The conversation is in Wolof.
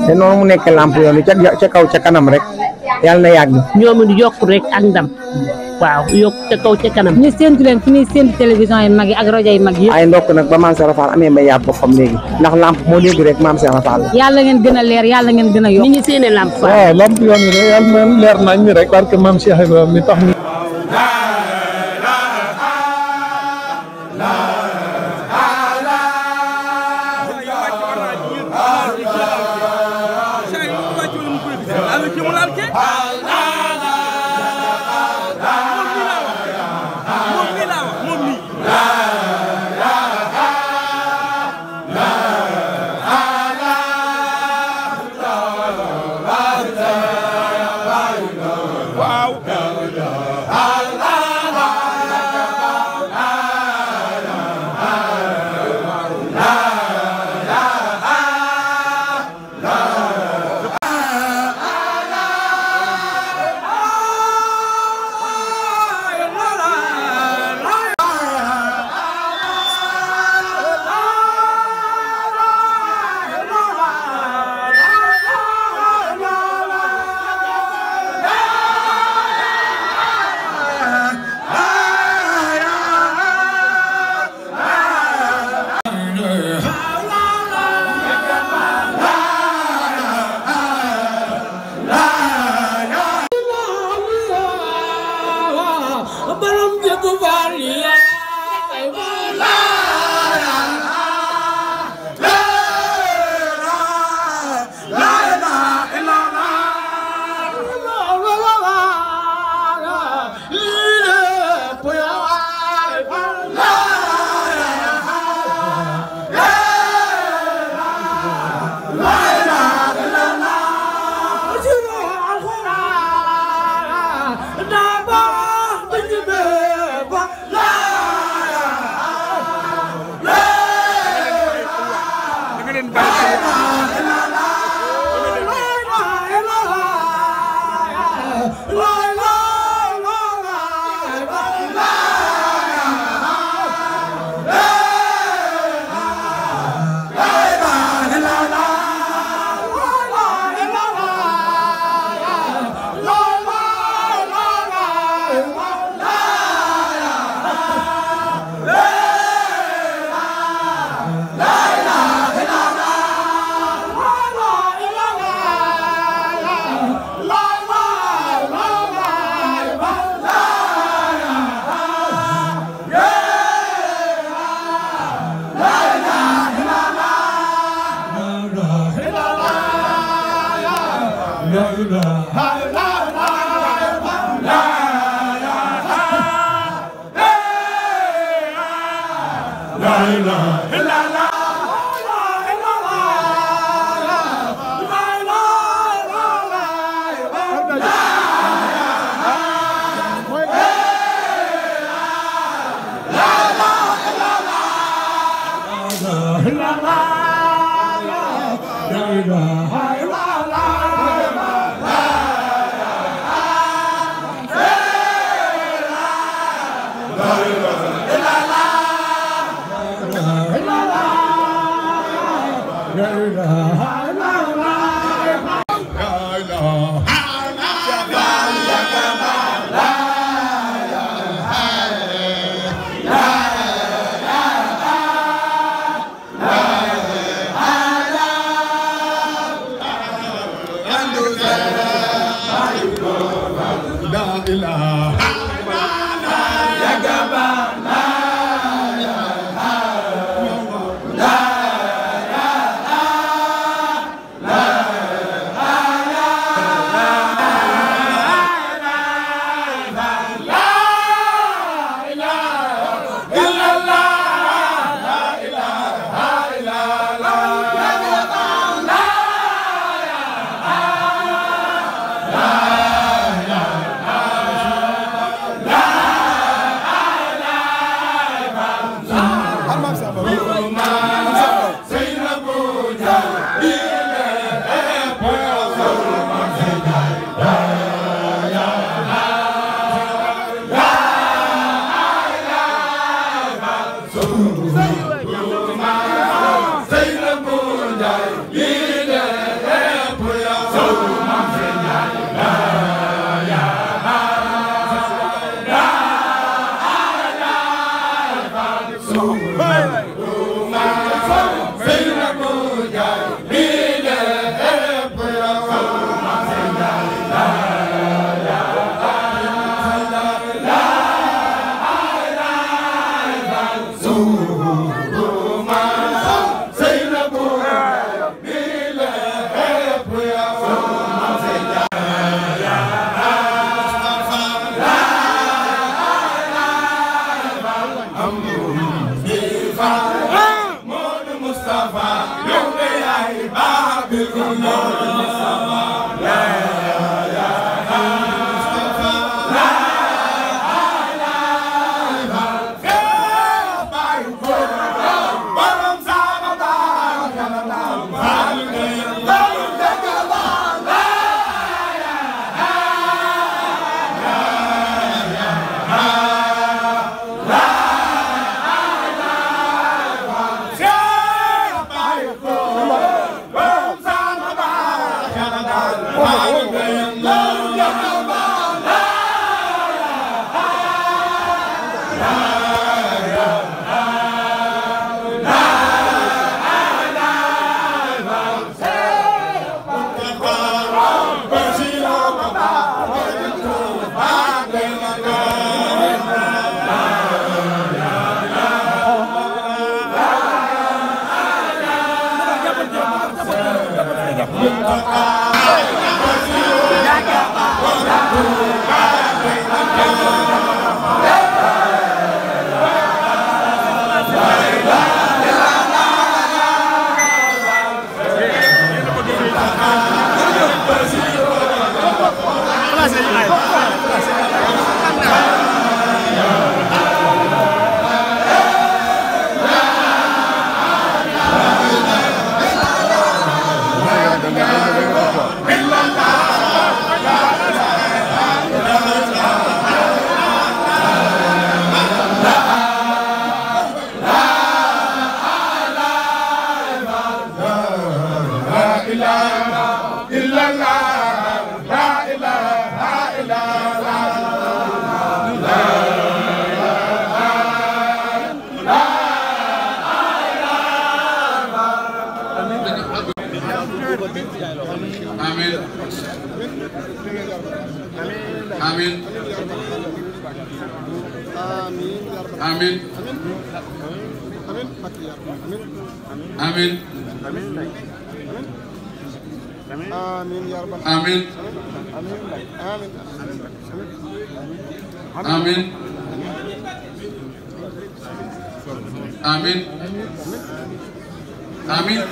te noonu mu nekk lamp yoon ca kaw ca kanam rek yàlla na yàgg. ñoom it yokk rek ak ndam waaw yokk ca kaw ca kanam. ñu séntu leen fi ñuy séntu télévision yi mag yi ak rajo yi mag yi. ay ndokk nag ba maam Serap Fall amee mbay yàpp boppam léegi ndax lamp moo dégg rek maam Serap Fall. yàlla ngeen gën a leer yàlla ngeen gën a yokk. ni ñu séenee lamp Fall. waaw lamp yoon wi rek yàlla na leer nañ mi rek parce que maam Cheikh Ibrahima mi tax Amin. Amin. Amin. Amin. Amin. Amin.